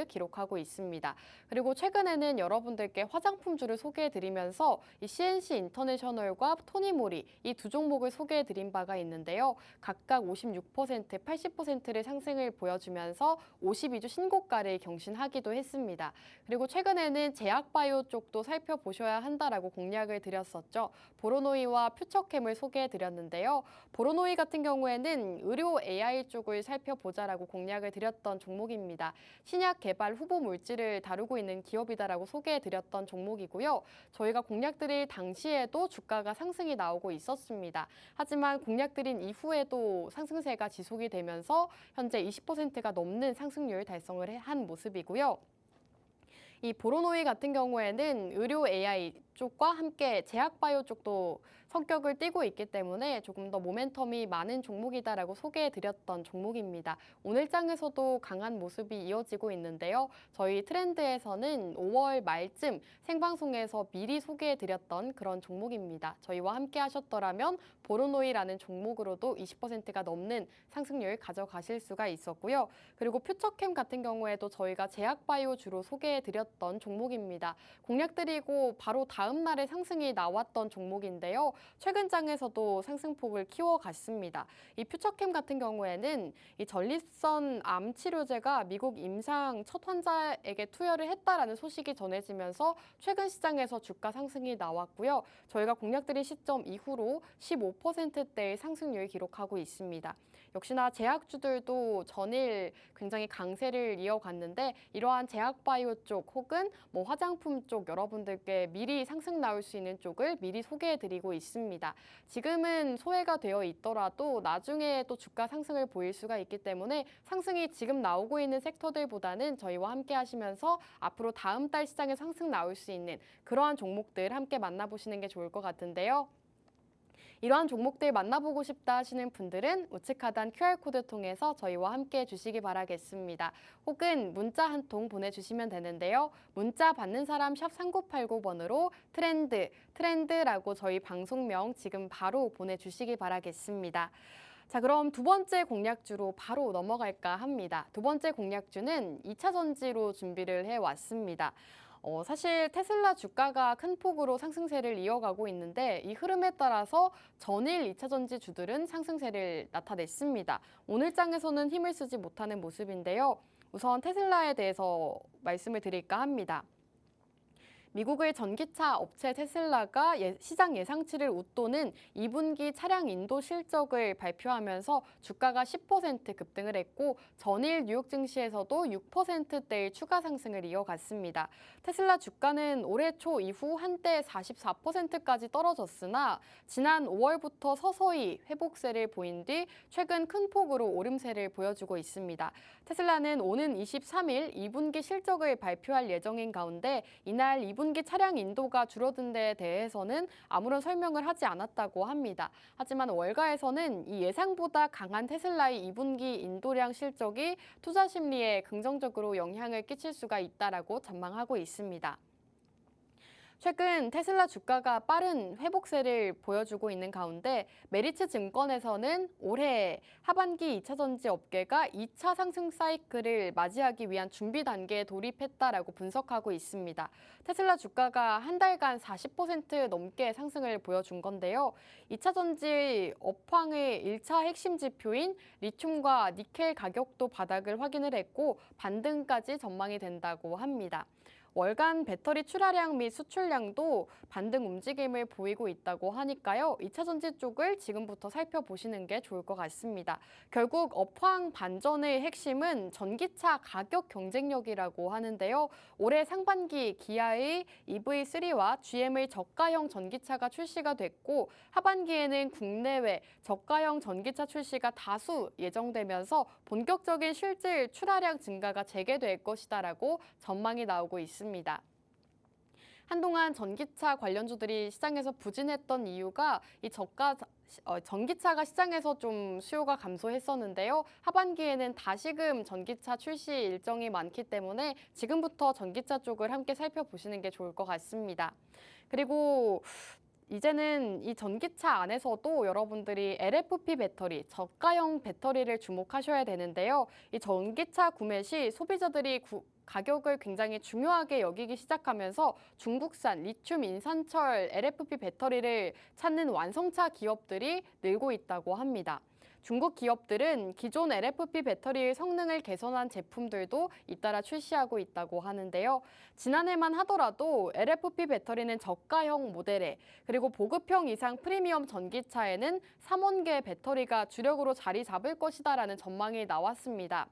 기록하고 있습니다. 그리고 최근에는 여러분들께 화장품주를 소개해드리면서 이 CNC 인터내셔널과 토니모리 이 두 종목을 소개해드린 바가 있는데요. 각각 56%, 80%를 상승을 보여주면서 52주 신고가를 경신하기도 했습니다. 그리고 최근에는 제약바이오 쪽도 살펴보셔야 한다라고 공략을 드렸었죠. 보로노이와 퓨처캠을 소개해드렸는데요. 보로노이 같은 경우에는 의료 AI 쪽을 살펴보자라고 공략을 드렸던 종목입니다. 신약 개발 후보 물질을 다루고 있는 기업이다라고 소개해드렸던 종목이고요. 저희가 공략드릴 당시에도 주가가 상승이 나오고 있었습니다. 하지만 공략드린 이후에도 상승세가 지속이 되면서 현재 20%가 넘는 상승률 달성을 한 모습이고요. 이 보로노이 같은 경우에는 의료 AI 쪽과 함께 제약바이오 쪽도 성격을 띠고 있기 때문에 조금 더 모멘텀이 많은 종목이다라고 소개해드렸던 종목입니다. 오늘 장에서도 강한 모습이 이어지고 있는데요. 저희 트렌드에서는 5월 말쯤 생방송에서 미리 소개해드렸던 그런 종목입니다. 저희와 함께 하셨더라면 보로노이라는 종목으로도 20%가 넘는 상승률 가져가실 수가 있었고요. 그리고 퓨처캠 같은 경우에도 저희가 제약바이오 주로 소개해드렸던 종목입니다. 공략 드리고 바로 다음 날에 상승이 나왔던 종목인데요. 최근 장에서도 상승폭을 키워갔습니다. 이 퓨처캠 같은 경우에는 이 전립선 암 치료제가 미국 임상 첫 환자에게 투여를 했다라는 소식이 전해지면서 최근 시장에서 주가 상승이 나왔고요. 저희가 공략드린 시점 이후로 15%대의 상승률 기록하고 있습니다. 역시나 제약주들도 전일 굉장히 강세를 이어갔는데 이러한 제약바이오 쪽 혹은 뭐 화장품 쪽 여러분들께 미리 상승 나올 수 있는 쪽을 미리 소개해드리고 있습니다. 지금은 소외가 되어 있더라도 나중에 또 주가 상승을 보일 수가 있기 때문에 상승이 지금 나오고 있는 섹터들보다는 저희와 함께 하시면서 앞으로 다음 달 시장에 상승 나올 수 있는 그러한 종목들 함께 만나보시는 게 좋을 것 같은데요. 이러한 종목들 만나보고 싶다 하시는 분들은 우측 하단 QR코드 통해서 저희와 함께 해주시기 바라겠습니다. 혹은 문자 한 통 보내주시면 되는데요. 문자 받는 사람 샵 3989번으로 트렌드라고 저희 방송명 지금 바로 보내주시기 바라겠습니다. 자, 그럼 두 번째 공략주로 바로 넘어갈까 합니다. 두 번째 공략주는 2차 전지로 준비를 해왔습니다. 사실 테슬라 주가가 큰 폭으로 상승세를 이어가고 있는데 이 흐름에 따라서 전일 2차 전지 주들은 상승세를 나타냈습니다. 오늘 장에서는 힘을 쓰지 못하는 모습인데요. 우선 테슬라에 대해서 말씀을 드릴까 합니다. 미국의 전기차 업체 테슬라가 시장 예상치를 웃도는 2분기 차량 인도 실적을 발표하면서 주가가 10% 급등을 했고 전일 뉴욕 증시에서도 6%대의 추가 상승을 이어갔습니다. 테슬라 주가는 올해 초 이후 한때 44%까지 떨어졌으나 지난 5월부터 서서히 회복세를 보인 뒤 최근 큰 폭으로 오름세를 보여주고 있습니다. 테슬라는 오는 23일 2분기 실적을 발표할 예정인 가운데 이날 2분기 차량 인도가 줄어든 데에 대해서는 아무런 설명을 하지 않았다고 합니다. 하지만 월가에서는 이 예상보다 강한 테슬라의 2분기 인도량 실적이 투자 심리에 긍정적으로 영향을 끼칠 수가 있다라고 전망하고 있습니다. 최근 테슬라 주가가 빠른 회복세를 보여주고 있는 가운데 메리츠 증권에서는 올해 하반기 2차 전지 업계가 2차 상승 사이클을 맞이하기 위한 준비 단계에 돌입했다라고 분석하고 있습니다. 테슬라 주가가 한 달간 40% 넘게 상승을 보여준 건데요. 2차 전지 업황의 1차 핵심 지표인 리튬과 니켈 가격도 바닥을 확인을 했고 반등까지 전망이 된다고 합니다. 월간 배터리 출하량 및 수출량도 반등 움직임을 보이고 있다고 하니까요. 2차 전지 쪽을 지금부터 살펴보시는 게 좋을 것 같습니다. 결국 업황 반전의 핵심은 전기차 가격 경쟁력이라고 하는데요. 올해 상반기 기아의 EV3와 GM의 저가형 전기차가 출시가 됐고 하반기에는 국내외 저가형 전기차 출시가 다수 예정되면서 본격적인 실질 출하량 증가가 재개될 것이다라고 전망이 나오고 있습니다. 한동안 전기차 관련주들이 시장에서 부진했던 이유가 이 전기차가 시장에서 좀 수요가 감소했었는데요. 하반기에는 다시금 전기차 출시 일정이 많기 때문에 지금부터 전기차 쪽을 함께 살펴보시는 게 좋을 것 같습니다. 그리고 이제는 이 전기차 안에서도 여러분들이 LFP 배터리, 저가형 배터리를 주목하셔야 되는데요. 이 전기차 구매 시 소비자들이 가격을 굉장히 중요하게 여기기 시작하면서 중국산 리튬 인산철 LFP 배터리를 찾는 완성차 기업들이 늘고 있다고 합니다. 중국 기업들은 기존 LFP 배터리의 성능을 개선한 제품들도 잇따라 출시하고 있다고 하는데요. 지난해만 하더라도 LFP 배터리는 저가형 모델에 그리고 보급형 이상 프리미엄 전기차에는 3원계 배터리가 주력으로 자리 잡을 것이다라는 전망이 나왔습니다.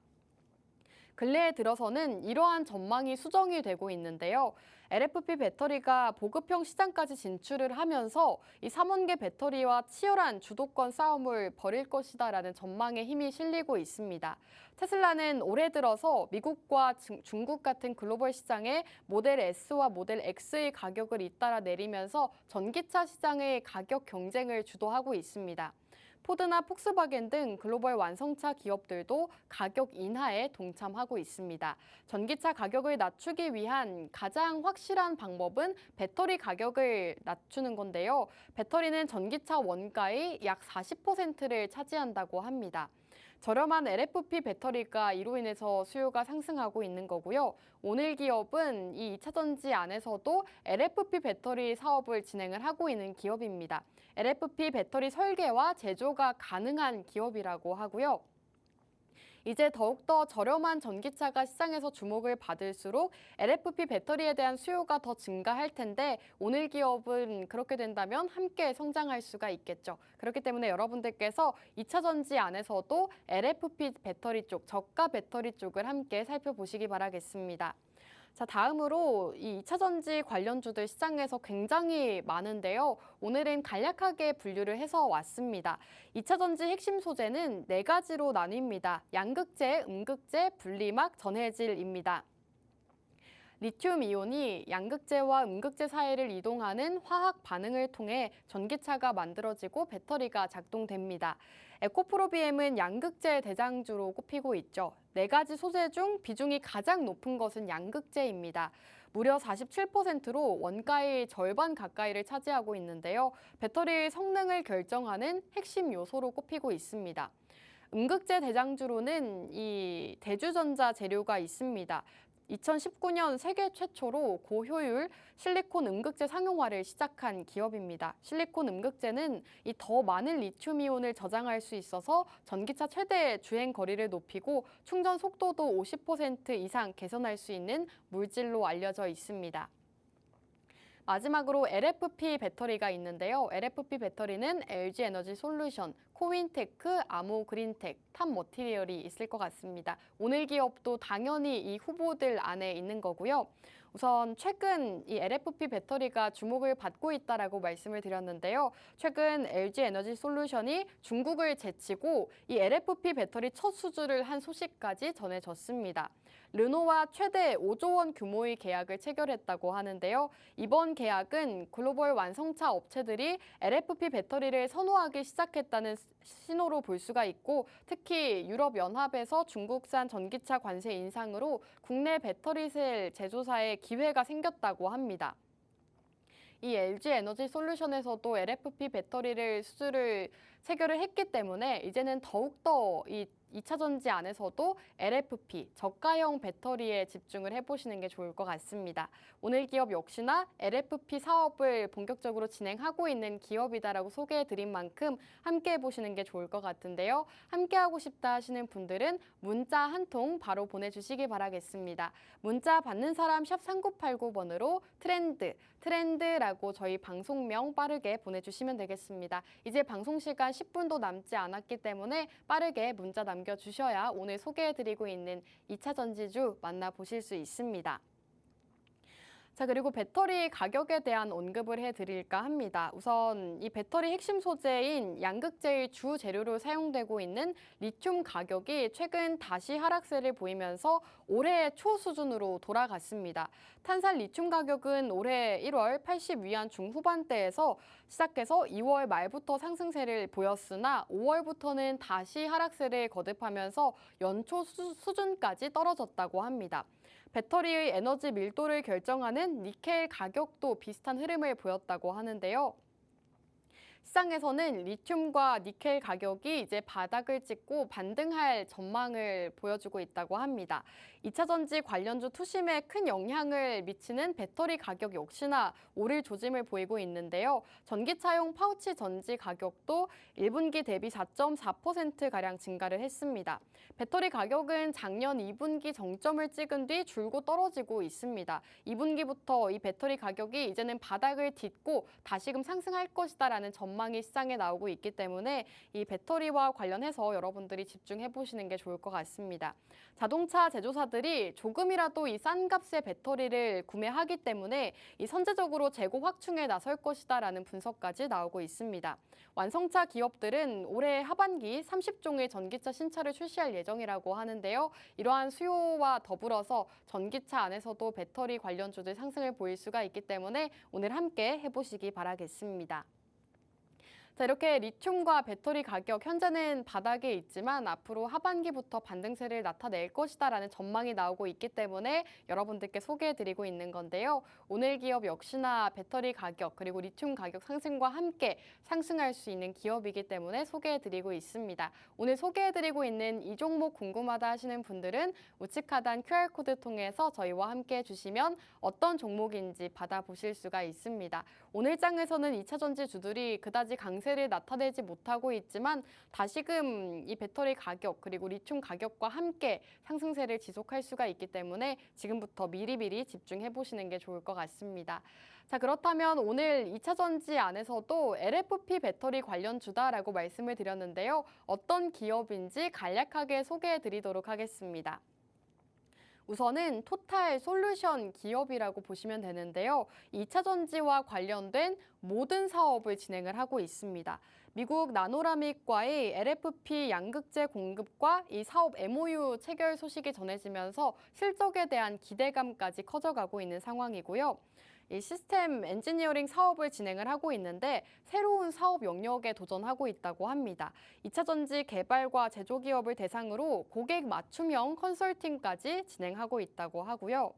근래에 들어서는 이러한 전망이 수정이 되고 있는데요. LFP 배터리가 보급형 시장까지 진출을 하면서 이 삼원계 배터리와 치열한 주도권 싸움을 벌일 것이다라는 전망에 힘이 실리고 있습니다. 테슬라는 올해 들어서 미국과 중국 같은 글로벌 시장에 모델 S와 모델 X의 가격을 잇따라 내리면서 전기차 시장의 가격 경쟁을 주도하고 있습니다. 포드나 폭스바겐 등 글로벌 완성차 기업들도 가격 인하에 동참하고 있습니다. 전기차 가격을 낮추기 위한 가장 확실한 방법은 배터리 가격을 낮추는 건데요. 배터리는 전기차 원가의 약 40%를 차지한다고 합니다. 저렴한 LFP 배터리가 이로 인해서 수요가 상승하고 있는 거고요. 오늘 기업은 이 2차 전지 안에서도 LFP 배터리 사업을 진행을 하고 있는 기업입니다. LFP 배터리 설계와 제조가 가능한 기업이라고 하고요. 이제 더욱더 저렴한 전기차가 시장에서 주목을 받을수록 LFP 배터리에 대한 수요가 더 증가할 텐데 오늘 기업은 그렇게 된다면 함께 성장할 수가 있겠죠. 그렇기 때문에 여러분들께서 2차 전지 안에서도 LFP 배터리 쪽, 저가 배터리 쪽을 함께 살펴보시기 바라겠습니다. 자, 다음으로 이 2차 전지 관련주들 시장에서 굉장히 많은데요. 오늘은 간략하게 분류를 해서 왔습니다. 2차 전지 핵심 소재는 4가지로 나뉩니다. 양극재, 음극재, 분리막, 전해질입니다. 리튬 이온이 양극재와 음극재 사이를 이동하는 화학 반응을 통해 전기차가 만들어지고 배터리가 작동됩니다. 에코프로비엠은 양극재 대장주로 꼽히고 있죠. 4가지 소재 중 비중이 가장 높은 것은 양극재입니다. 무려 47%로 원가의 절반 가까이를 차지하고 있는데요. 배터리의 성능을 결정하는 핵심 요소로 꼽히고 있습니다. 음극재 대장주로는 이 대주전자 재료가 있습니다. 2019년 세계 최초로 고효율 실리콘 음극재 상용화를 시작한 기업입니다. 실리콘 음극재는 이 더 많은 리튬이온을 저장할 수 있어서 전기차 최대 주행 거리를 높이고 충전 속도도 50% 이상 개선할 수 있는 물질로 알려져 있습니다. 마지막으로 LFP 배터리가 있는데요. LFP 배터리는 LG 에너지 솔루션, 코윈테크, 아모그린텍, 탑머티리얼이 있을 것 같습니다. 오늘 기업도 당연히 이 후보들 안에 있는 거고요. 우선 최근 이 LFP 배터리가 주목을 받고 있다라고 말씀을 드렸는데요. 최근 LG 에너지 솔루션이 중국을 제치고 이 LFP 배터리 첫 수주를 한 소식까지 전해졌습니다. 르노와 최대 5조 원 규모의 계약을 체결했다고 하는데요. 이번 계약은 글로벌 완성차 업체들이 LFP 배터리를 선호하기 시작했다는 신호로 볼 수가 있고 특히 유럽연합에서 중국산 전기차 관세 인상으로 국내 배터리셀 제조사에 기회가 생겼다고 합니다. 이 LG 에너지 솔루션에서도 LFP 배터리를 수주를 체결을 했기 때문에 이제는 더욱더 이 2차 전지 안에서도 LFP, 저가형 배터리에 집중을 해보시는 게 좋을 것 같습니다. 오늘 기업 역시나 LFP 사업을 본격적으로 진행하고 있는 기업이다라고 소개해드린 만큼 함께 해보시는 게 좋을 것 같은데요. 함께하고 싶다 하시는 분들은 문자 한 통 바로 보내주시기 바라겠습니다. 문자 받는 사람 샵 3989번으로 트렌드라고 저희 방송명 빠르게 보내주시면 되겠습니다. 이제 방송 시간 10분도 남지 않았기 때문에 빠르게 문자 남겨주셔야 오늘 소개해드리고 있는 2차 전지주 만나보실 수 있습니다. 자, 그리고 배터리 가격에 대한 언급을 해드릴까 합니다. 우선 이 배터리 핵심 소재인 양극재의 주 재료로 사용되고 있는 리튬 가격이 최근 다시 하락세를 보이면서 올해 초 수준으로 돌아갔습니다. 탄산 리튬 가격은 올해 1월 80위안 중후반대에서 시작해서 2월 말부터 상승세를 보였으나 5월부터는 다시 하락세를 거듭하면서 연초 수준까지 떨어졌다고 합니다. 배터리의 에너지 밀도를 결정하는 니켈 가격도 비슷한 흐름을 보였다고 하는데요. 시장에서는 리튬과 니켈 가격이 이제 바닥을 찍고 반등할 전망을 보여주고 있다고 합니다. 2차 전지 관련주 투심에 큰 영향을 미치는 배터리 가격 역시나 오를 조짐을 보이고 있는데요. 전기차용 파우치 전지 가격도 1분기 대비 4.4%가량 증가를 했습니다. 배터리 가격은 작년 2분기 정점을 찍은 뒤 줄고 떨어지고 있습니다. 2분기부터 이 배터리 가격이 이제는 바닥을 딛고 다시금 상승할 것이다라는 전망이 시장에 나오고 있기 때문에 이 배터리와 관련해서 여러분들이 집중해 보시는 게 좋을 것 같습니다. 자동차 제조사들 전기차들이 조금이라도 이 싼 값의 배터리를 구매하기 때문에 이 선제적으로 재고 확충에 나설 것이다라는 분석까지 나오고 있습니다. 완성차 기업들은 올해 하반기 30종의 전기차 신차를 출시할 예정이라고 하는데요. 이러한 수요와 더불어서 전기차 안에서도 배터리 관련주들 상승을 보일 수가 있기 때문에 오늘 함께 해보시기 바라겠습니다. 자, 이렇게 리튬과 배터리 가격 현재는 바닥에 있지만 앞으로 하반기부터 반등세를 나타낼 것이다라는 전망이 나오고 있기 때문에 여러분들께 소개해드리고 있는 건데요. 오늘 기업 역시나 배터리 가격 그리고 리튬 가격 상승과 함께 상승할 수 있는 기업이기 때문에 소개해드리고 있습니다. 오늘 소개해드리고 있는 이 종목 궁금하다 하시는 분들은 우측 하단 QR코드 통해서 저희와 함께 해주시면 어떤 종목인지 받아보실 수가 있습니다. 오늘 장에서는 2차 전지주들이 그다지 강세를 나타내지 못하고 있지만 다시금 이 배터리 가격 그리고 리튬 가격과 함께 상승세를 지속할 수가 있기 때문에 지금부터 미리미리 집중해 보시는 게 좋을 것 같습니다. 자, 그렇다면 오늘 2차 전지 안에서도 LFP 배터리 관련주다라고 말씀을 드렸는데요. 어떤 기업인지 간략하게 소개해 드리도록 하겠습니다. 우선은 토탈 솔루션 기업이라고 보시면 되는데요. 2차 전지와 관련된 모든 사업을 진행을 하고 있습니다. 미국 나노라믹과의 LFP 양극재 공급과 이 사업 MOU 체결 소식이 전해지면서 실적에 대한 기대감까지 커져가고 있는 상황이고요. 이 시스템 엔지니어링 사업을 진행을 하고 있는데 새로운 사업 영역에 도전하고 있다고 합니다. 2차 전지 개발과 제조 기업을 대상으로 고객 맞춤형 컨설팅까지 진행하고 있다고 하고요.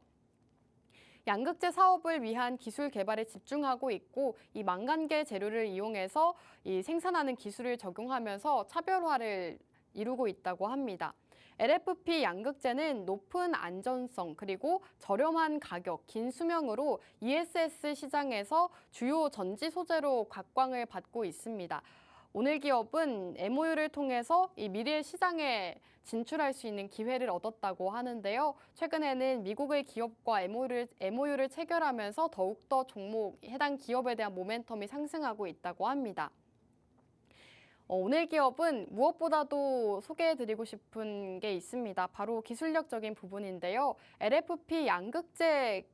양극재 사업을 위한 기술 개발에 집중하고 있고 이 망간계 재료를 이용해서 이 생산하는 기술을 적용하면서 차별화를 이루고 있다고 합니다. LFP 양극재는 높은 안전성 그리고 저렴한 가격, 긴 수명으로 ESS 시장에서 주요 전지 소재로 각광을 받고 있습니다. 오늘 기업은 MOU를 통해서 이 미래 시장에 진출할 수 있는 기회를 얻었다고 하는데요. 최근에는 미국의 기업과 MOU를 체결하면서 더욱더 해당 기업에 대한 모멘텀이 상승하고 있다고 합니다. 오늘 기업은 무엇보다도 소개해드리고 싶은 게 있습니다. 바로 기술력적인 부분인데요. LFP 양극재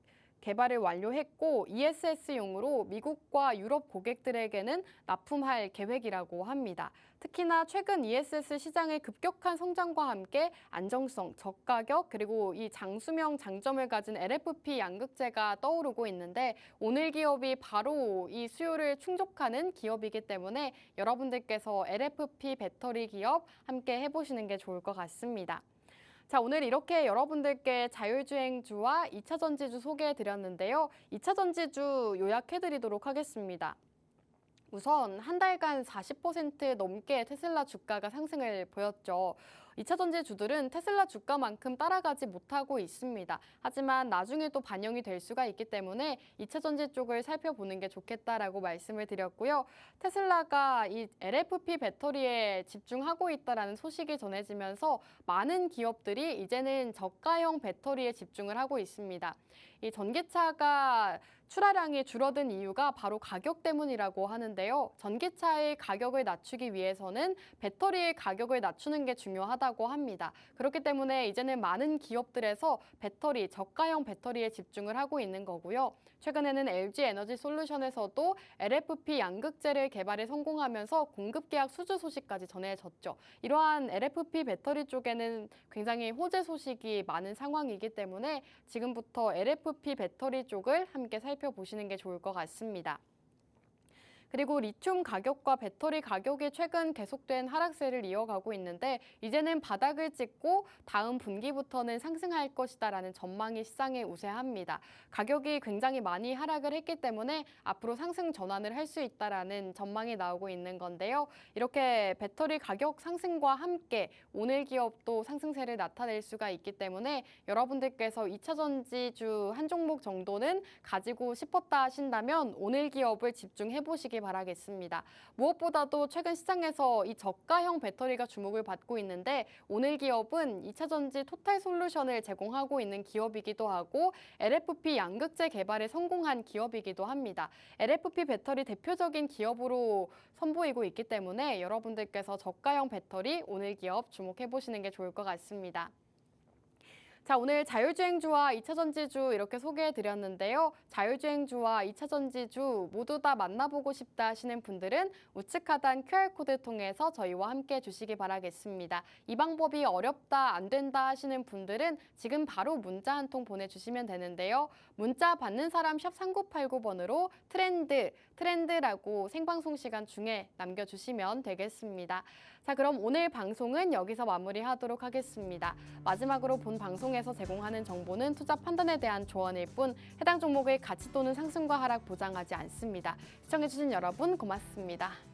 개발을 완료했고 ESS용으로 미국과 유럽 고객들에게는 납품할 계획이라고 합니다. 특히나 최근 ESS 시장의 급격한 성장과 함께 안정성, 저가격 그리고 이 장수명 장점을 가진 LFP 양극재가 떠오르고 있는데 오늘 기업이 바로 이 수요를 충족하는 기업이기 때문에 여러분들께서 LFP 배터리 기업 함께 해보시는 게 좋을 것 같습니다. 자, 오늘 이렇게 여러분들께 자율주행주와 2차 전지주 소개해드렸는데요. 2차 전지주 요약해드리도록 하겠습니다. 우선 한 달간 40% 넘게 테슬라 주가가 상승을 보였죠. 2차 전지주들은 테슬라 주가만큼 따라가지 못하고 있습니다. 하지만 나중에 또 반영이 될 수가 있기 때문에 2차 전지 쪽을 살펴보는 게 좋겠다라고 말씀을 드렸고요. 테슬라가 이 LFP 배터리에 집중하고 있다는 소식이 전해지면서 많은 기업들이 이제는 저가형 배터리에 집중을 하고 있습니다. 이 전기차가 출하량이 줄어든 이유가 바로 가격 때문이라고 하는데요. 전기차의 가격을 낮추기 위해서는 배터리의 가격을 낮추는 게 중요하다고 합니다. 그렇기 때문에 이제는 많은 기업들에서 저가형 배터리에 집중을 하고 있는 거고요. 최근에는 LG 에너지 솔루션에서도 LFP 양극재를 개발에 성공하면서 공급 계약 수주 소식까지 전해졌죠. 이러한 LFP 배터리 쪽에는 굉장히 호재 소식이 많은 상황이기 때문에 지금부터 LFP 배터리 쪽을 함께 살펴보시는 게 좋을 것 같습니다. 그리고 리튬 가격과 배터리 가격이 최근 계속된 하락세를 이어가고 있는데 이제는 바닥을 찍고 다음 분기부터는 상승할 것이다라는 전망이 시장에 우세합니다. 가격이 굉장히 많이 하락을 했기 때문에 앞으로 상승 전환을 할 수 있다라는 전망이 나오고 있는 건데요. 이렇게 배터리 가격 상승과 함께 오늘 기업도 상승세를 나타낼 수가 있기 때문에 여러분들께서 2차 전지주 한 종목 정도는 가지고 싶었다 하신다면 오늘 기업을 집중해 보시기 바라겠습니다. 무엇보다도 최근 시장에서 이 저가형 배터리가 주목을 받고 있는데 오늘 기업은 2차 전지 토탈 솔루션을 제공하고 있는 기업이기도 하고 LFP 양극재 개발에 성공한 기업이기도 합니다. LFP 배터리 대표적인 기업으로 선보이고 있기 때문에 여러분들께서 저가형 배터리 오늘 기업 주목해 보시는 게 좋을 것 같습니다. 자, 오늘 자율주행주와 2차 전지주 이렇게 소개해 드렸는데요. 자율주행주와 2차 전지주 모두 다 만나보고 싶다 하시는 분들은 우측 하단 QR코드 통해서 저희와 함께 주시기 바라겠습니다. 이 방법이 어렵다, 안 된다 하시는 분들은 지금 바로 문자 한 통 보내주시면 되는데요. 문자 받는 사람 샵 3989번으로 트렌드라고 생방송 시간 중에 남겨주시면 되겠습니다. 자, 그럼 오늘 방송은 여기서 마무리하도록 하겠습니다. 마지막으로 본 방송에서 제공하는 정보는 투자 판단에 대한 조언일 뿐 해당 종목의 가치 또는 상승과 하락 보장하지 않습니다. 시청해주신 여러분 고맙습니다.